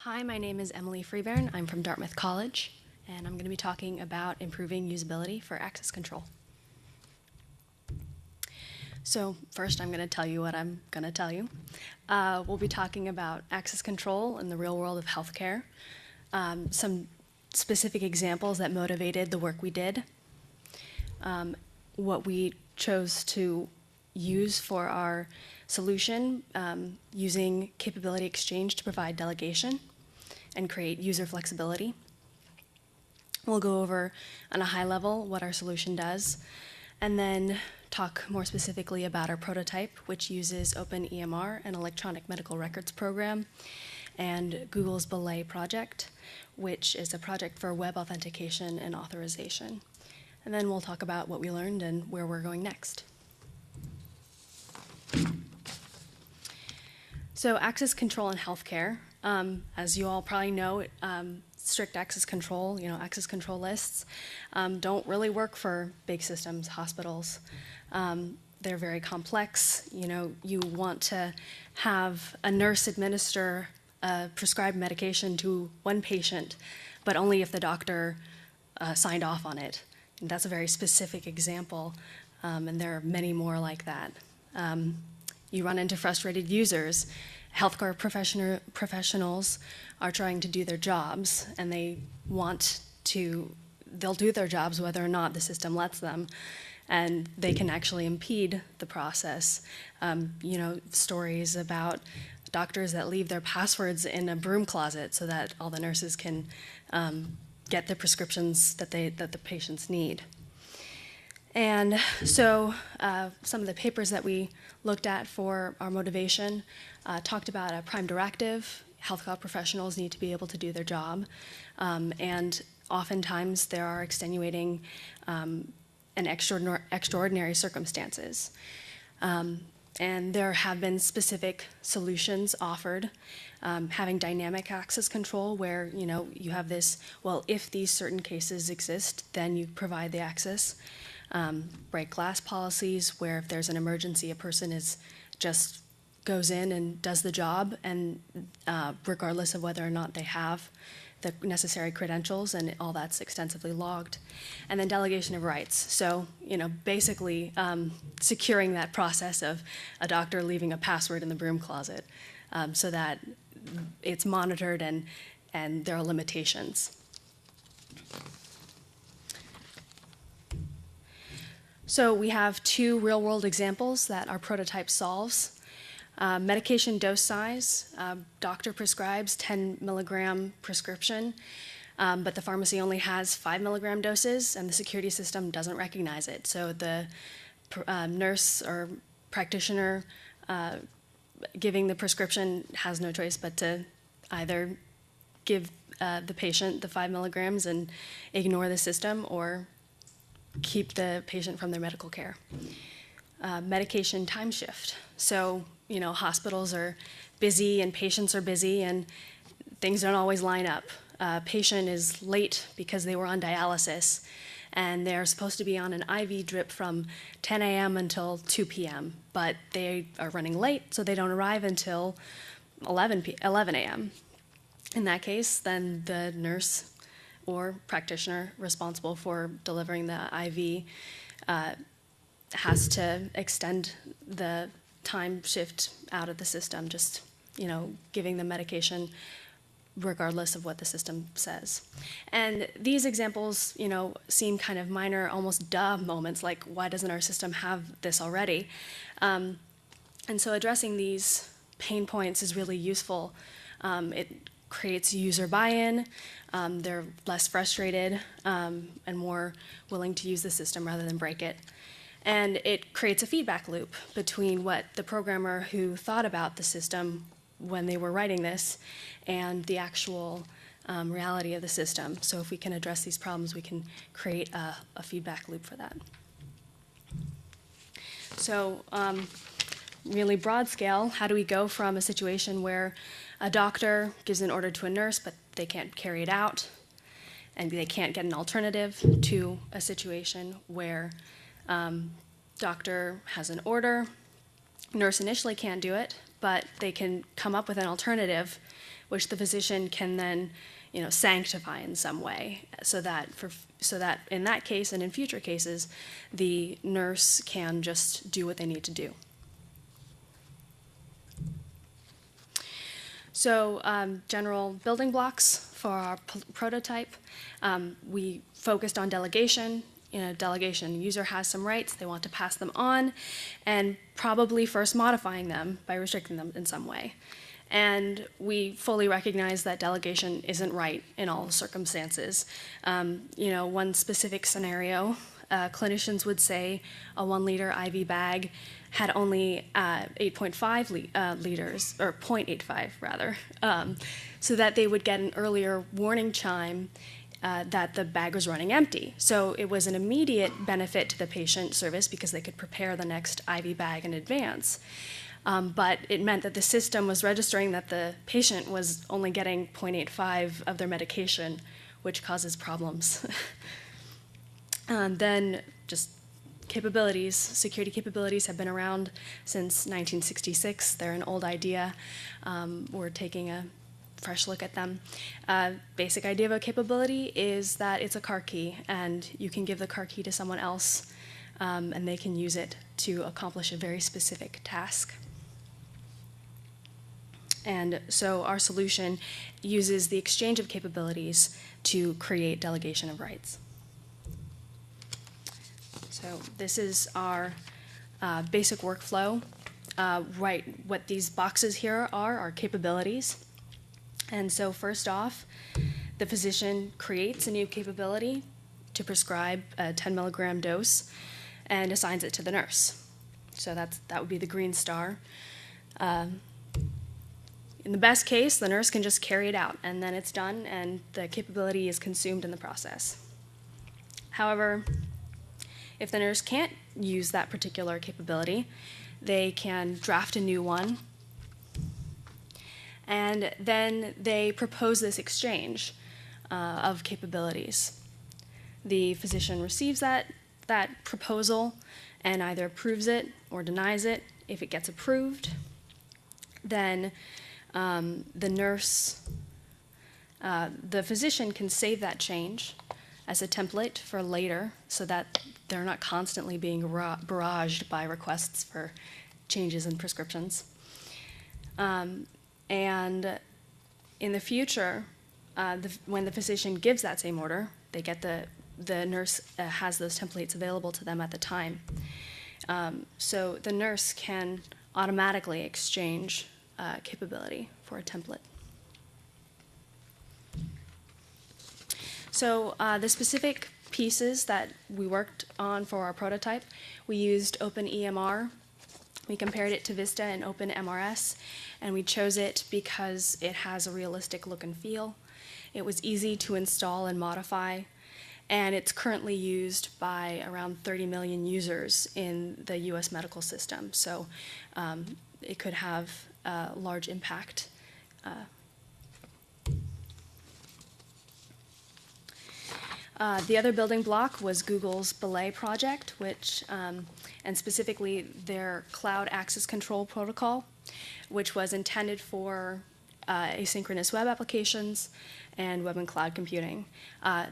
Hi, my name is Emily Freebairn. I'm from Dartmouth College, and I'm going to be talking about improving usability for access control. So first, I'm going to tell you what I'm going to tell you. We'll be talking about access control in the real world of healthcare, some specific examples that motivated the work we did, what we chose to use for our solution, using capability exchange to provide delegation and create user flexibility. We'll go over on a high level what our solution does, and then talk more specifically about our prototype, which uses OpenEMR and Electronic Medical Records Program, and Google's Belay project, which is a project for web authentication and authorization. And then we'll talk about what we learned and where we're going next. So access control in healthcare, as you all probably know, strict access control, access control lists don't really work for big systems, hospitals. They're very complex. You want to have a nurse administer a prescribed medication to one patient, but only if the doctor signed off on it. And that's a very specific example, and there are many more like that. You run into frustrated users. Healthcare professionals are trying to do their jobs, and they'll do their jobs whether or not the system lets them, and they can actually impede the process. Stories about doctors that leave their passwords in a broom closet so that all the nurses can get the prescriptions that the patients need. And so some of the papers that we looked at for our motivation talked about a prime directive. Healthcare professionals need to be able to do their job. And oftentimes there are extenuating and extraordinary circumstances. And there have been specific solutions offered, having dynamic access control where you have this, well, if these certain cases exist, then you provide the access. Break glass policies where if there's an emergency, a person just goes in and does the job, and regardless of whether or not they have the necessary credentials, and all that's extensively logged. And then delegation of rights. So, basically securing that process of a doctor leaving a password in the broom closet so that it's monitored and there are limitations. So we have two real-world examples that our prototype solves. Medication dose size, doctor prescribes 10 milligram prescription, but the pharmacy only has 5 milligram doses, and the security system doesn't recognize it. So the nurse or practitioner giving the prescription has no choice but to either give the patient the 5 milligrams and ignore the system, or keep the patient from their medical care. Medication time shift. So, hospitals are busy and patients are busy and things don't always line up. Patient is late because they were on dialysis and they're supposed to be on an IV drip from 10 a.m. until 2 p.m., but they are running late, so they don't arrive until 11 a.m. In that case, then the nurse or practitioner responsible for delivering the IV has to extend the time shift out of the system, just giving the medication regardless of what the system says. And these examples seem kind of minor, almost duh moments, like why doesn't our system have this already? And so addressing these pain points is really useful. It creates user buy-in. They're less frustrated and more willing to use the system rather than break it. And it creates a feedback loop between what the programmer who thought about the system when they were writing this and the actual reality of the system. So if we can address these problems, we can create a feedback loop for that. So really broad scale, how do we go from a situation where a doctor gives an order to a nurse, but they can't carry it out, and they can't get an alternative, to a situation where doctor has an order, nurse initially can't do it, but they can come up with an alternative which the physician can then sanctify in some way, so that in that case and in future cases, the nurse can just do what they need to do. So general building blocks for our prototype. We focused on delegation. Delegation, user has some rights, they want to pass them on, and probably first modifying them by restricting them in some way. And we fully recognize that delegation isn't right in all circumstances. One specific scenario, clinicians would say a 1 liter IV bag had only 8.5 liters, or 0.85 rather, so that they would get an earlier warning chime that the bag was running empty. So it was an immediate benefit to the patient service because they could prepare the next IV bag in advance. But it meant that the system was registering that the patient was only getting 0.85 of their medication, which causes problems. Then just capabilities. Security capabilities have been around since 1966. They're an old idea. We're taking a fresh look at them. Basic idea of a capability is that it's a car key, and you can give the car key to someone else, and they can use it to accomplish a very specific task. And so our solution uses the exchange of capabilities to create delegation of rights. So this is our basic workflow. What these boxes here are capabilities. And so first off, the physician creates a new capability to prescribe a 10 milligram dose and assigns it to the nurse. So that would be the green star. In the best case, the nurse can just carry it out, and then it's done, and the capability is consumed in the process. However, if the nurse can't use that particular capability, they can draft a new one, and then they propose this exchange of capabilities. The physician receives that proposal and either approves it or denies it. If it gets approved, then the physician can save that change as a template for later so that they're not constantly being barraged by requests for changes in prescriptions. And in the future, when the physician gives that same order, they get the nurse has those templates available to them at the time. So the nurse can automatically exchange capability for a template. So the specific pieces that we worked on for our prototype, we used OpenEMR. We compared it to Vista and OpenMRS, and we chose it because it has a realistic look and feel. It was easy to install and modify, and it's currently used by around 30 million users in the US medical system. So it could have a large impact. The other building block was Google's Belay project, which, and specifically their cloud access control protocol, which was intended for asynchronous web applications and web and cloud computing.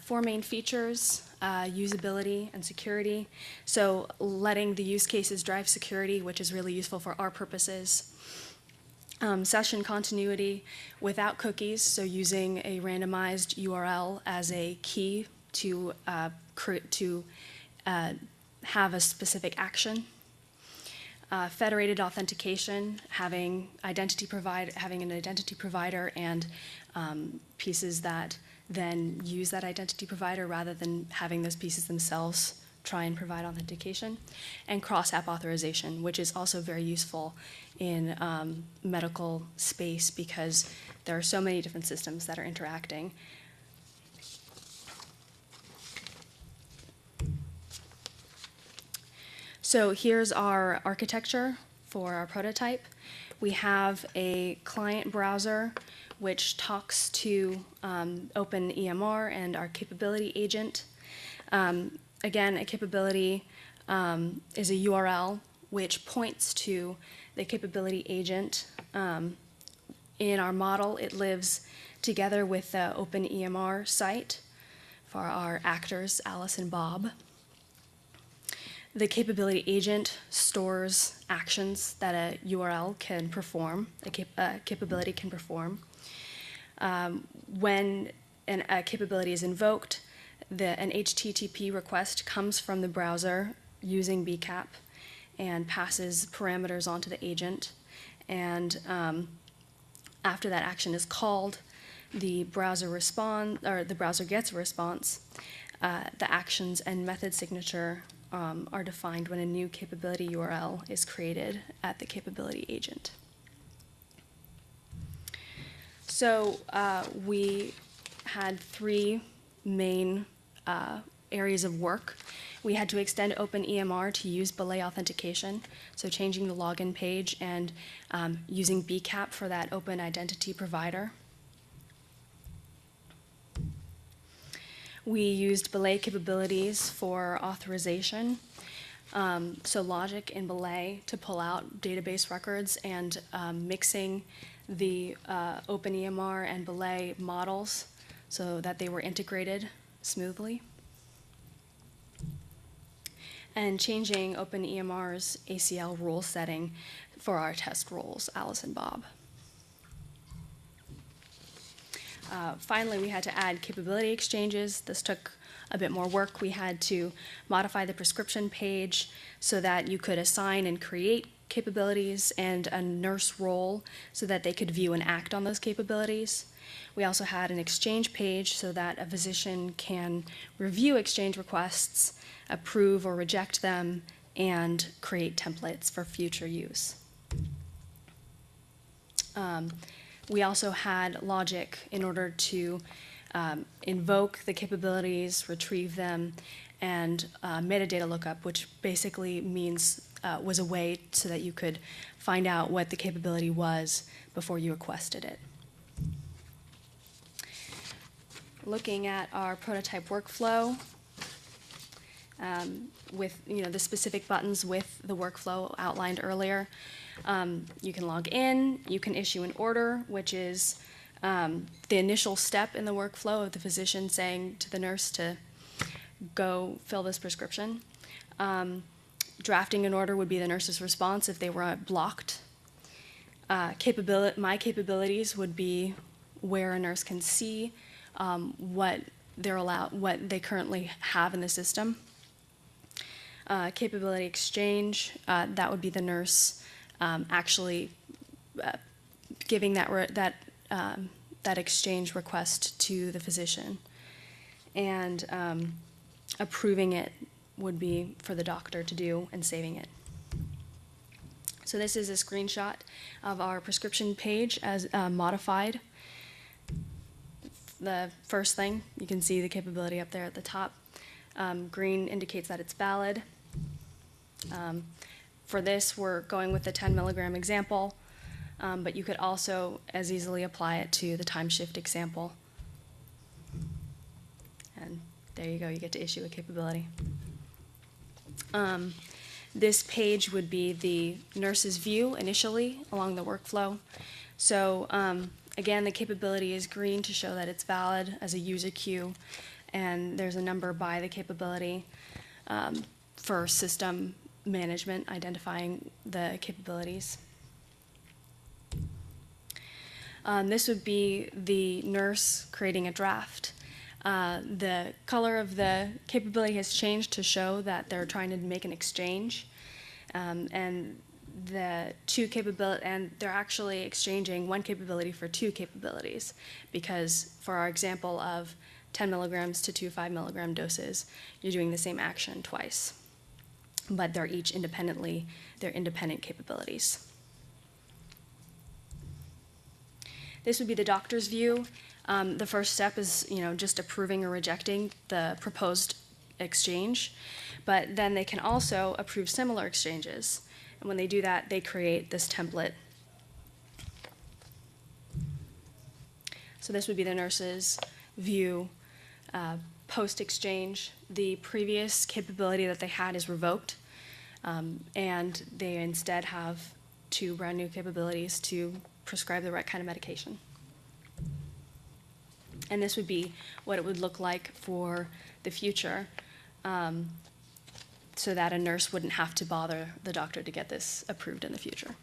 4 main features: usability and security. So letting the use cases drive security, which is really useful for our purposes. Session continuity without cookies, so using a randomized URL as a key to have a specific action. Federated authentication, having an identity provider and pieces that then use that identity provider rather than having those pieces themselves try and provide authentication. And cross-app authorization, which is also very useful in medical space because there are so many different systems that are interacting. So here's our architecture for our prototype. We have a client browser which talks to OpenEMR and our capability agent. Again, a capability is a URL which points to the capability agent In our model, it lives together with the OpenEMR site for our actors, Alice and Bob. The capability agent stores actions that a URL can perform, a capability can perform. When a capability is invoked, an HTTP request comes from the browser using BCAP and passes parameters onto the agent. And after that action is called, the browser gets a response. The actions and method signature are defined when a new capability URL is created at the capability agent. So we had three main areas of work. We had to extend OpenEMR to use Belay authentication, so changing the login page and using BCAP for that open identity provider. We used Belay capabilities for authorization, so logic in Belay to pull out database records and mixing the OpenEMR and Belay models so that they were integrated smoothly. And changing OpenEMR's ACL rule setting for our test roles, Alice and Bob. Finally, we had to add capability exchanges. This took a bit more work. We had to modify the prescription page so that you could assign and create capabilities and a nurse role so that they could view and act on those capabilities. We also had an exchange page so that a physician can review exchange requests, approve or reject them, and create templates for future use. We also had logic in order to invoke the capabilities, retrieve them, and metadata lookup, which basically means was a way so that you could find out what the capability was before you requested it. Looking at our prototype workflow with the specific buttons with the workflow outlined earlier. You can log in, you can issue an order, which is the initial step in the workflow of the physician saying to the nurse to go fill this prescription. Drafting an order would be the nurse's response if they were blocked. My capabilities would be where a nurse can see what they currently have in the system. Capability exchange, that would be the nurse actually giving that exchange request to the physician, and approving it would be for the doctor to do and saving it. So this is a screenshot of our prescription page as modified. The first thing, you can see the capability up there at the top. Green indicates that it's valid. For this, we're going with the 10 milligram example, but you could also as easily apply it to the time shift example. And there you go, you get to issue a capability. This page would be the nurse's view initially along the workflow. So again, the capability is green to show that it's valid as a user queue, and there's a number by the capability for system management, identifying the capabilities. This would be the nurse creating a draft. The color of the capability has changed to show that they're trying to make an exchange, and the two capability, and they're actually exchanging one capability for two capabilities, because for our example of 10 milligrams to 2 5 milligram doses, you're doing the same action twice, but they're each they're independent capabilities. This would be the doctor's view. The first step is just approving or rejecting the proposed exchange, but then they can also approve similar exchanges. And when they do that, they create this template. So this would be the nurse's view post-exchange. The previous capability that they had is revoked, and they instead have two brand new capabilities to prescribe the right kind of medication. And this would be what it would look like for the future, so that a nurse wouldn't have to bother the doctor to get this approved in the future.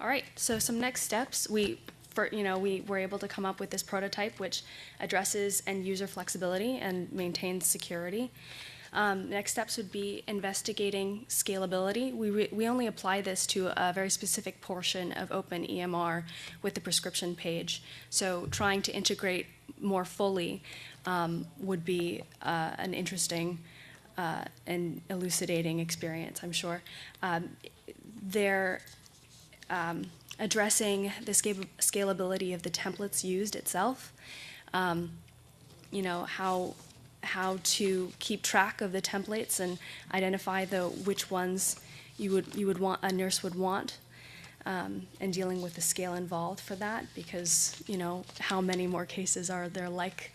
All right, so some next steps. We were able to come up with this prototype which addresses end user flexibility and maintains security. Next steps would be investigating scalability. We only apply this to a very specific portion of OpenEMR with the prescription page. So trying to integrate more fully would be an interesting and elucidating experience, I'm sure. They're addressing the scalability of the templates used itself. How to keep track of the templates and identify which ones a nurse would want, and dealing with the scale involved for that, because how many more cases are there like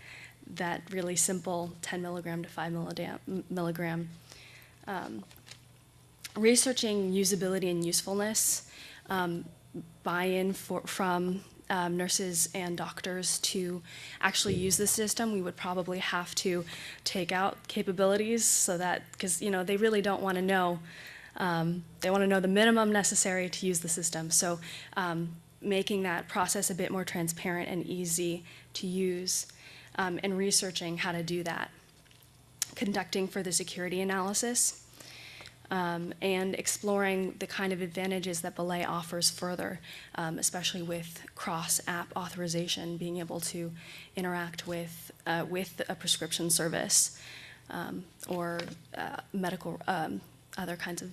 that really simple 10 milligram to 5 milligram. Researching usability and usefulness, buy-in from nurses and doctors to actually use the system. We would probably have to take out capabilities so that, because they really don't want to know, they want to know the minimum necessary to use the system. So making that process a bit more transparent and easy to use, and researching how to do that. Conducting further security analysis, and exploring the kind of advantages that Belay offers further, especially with cross-app authorization, being able to interact with a prescription service, or other kinds of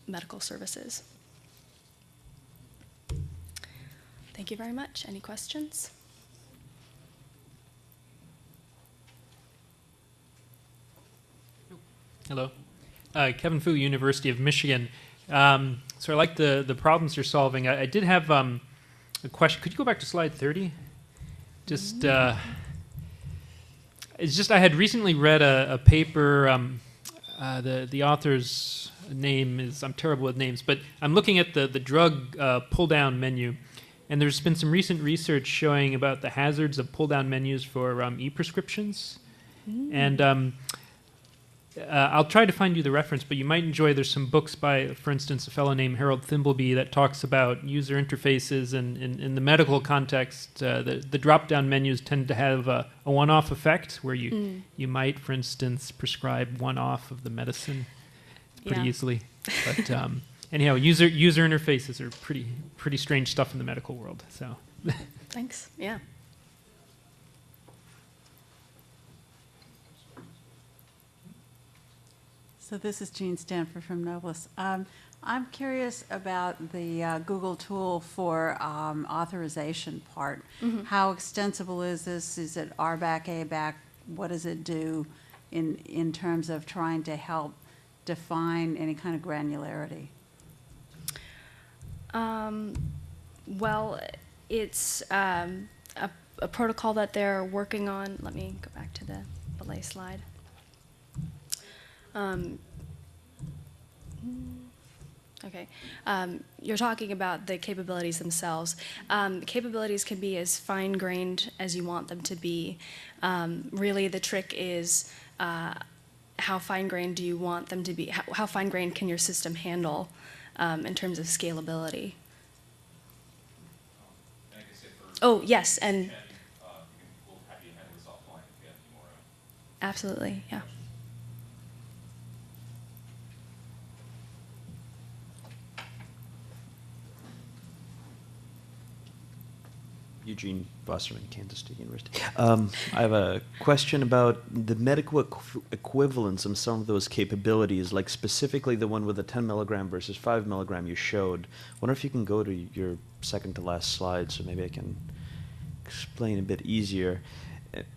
medical services. Thank you very much. Any questions? Hello. Kevin Fu, University of Michigan. So I like the problems you're solving. I did have a question. Could you go back to slide 30? It's just I had recently read a paper. The author's name is, I'm terrible with names, but I'm looking at the drug pull-down menu, and there's been some recent research showing about the hazards of pull-down menus for e-prescriptions. And I'll try to find you the reference, but you might enjoy, there's some books by, for instance, a fellow named Harold Thimbleby that talks about user interfaces, and in the medical context, the drop-down menus tend to have a one-off effect where you might, for instance, prescribe one-off of the medicine pretty easily. But anyhow, user interfaces are pretty strange stuff in the medical world. So Thanks. Yeah. So this is Jean Stanford from Novus. I'm curious about the Google tool for authorization part. How extensible is this? Is it RBAC, ABAC? What does it do in terms of trying to help define any kind of granularity? Well, it's a protocol that they're working on. Let me go back to the Belay slide. Okay, you're talking about the capabilities themselves. Capabilities can be as fine-grained as you want them to be. Really, the trick is how fine-grained do you want them to be? How fine-grained can your system handle in terms of scalability? Oh, yes, and we'll have you handle this offline if you have any more. Absolutely, yeah. Eugene Wasserman, Kansas State University. I have a question about the medical equivalence of some of those capabilities, like specifically the one with the 10 milligram versus 5 milligram you showed. I wonder if you can go to your second to last slide so maybe I can explain a bit easier.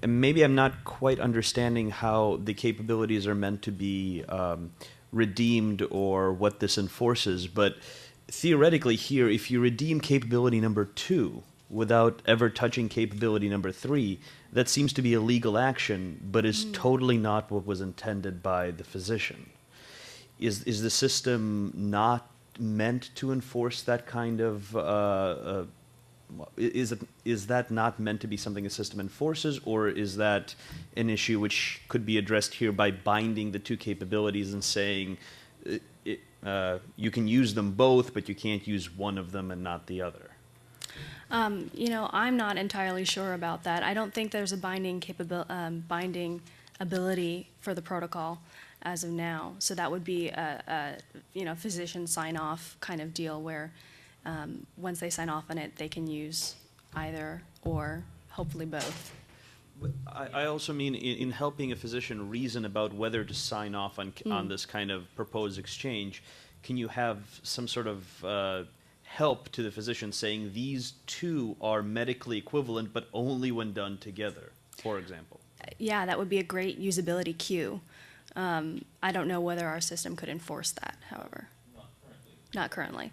And maybe I'm not quite understanding how the capabilities are meant to be redeemed or what this enforces, but theoretically here, if you redeem capability number 2, without ever touching capability number 3, that seems to be a legal action, but is totally not what was intended by the physician. Is the system not meant to enforce that kind of, is that not meant to be something a system enforces, or is that an issue which could be addressed here by binding the two capabilities and saying you can use them both, but you can't use one of them and not the other? You know, I'm not entirely sure about that. I don't think there's a binding ability for the protocol as of now. So that would be a you know, physician sign-off kind of deal where once they sign off on it, they can use either or, hopefully both. But I also mean in helping a physician reason about whether to sign off on this kind of proposed exchange, can you have some sort of help to the physician saying these two are medically equivalent, but only when done together, for example? Yeah, that would be a great usability cue. I don't know whether our system could enforce that, however. Not currently. Not currently.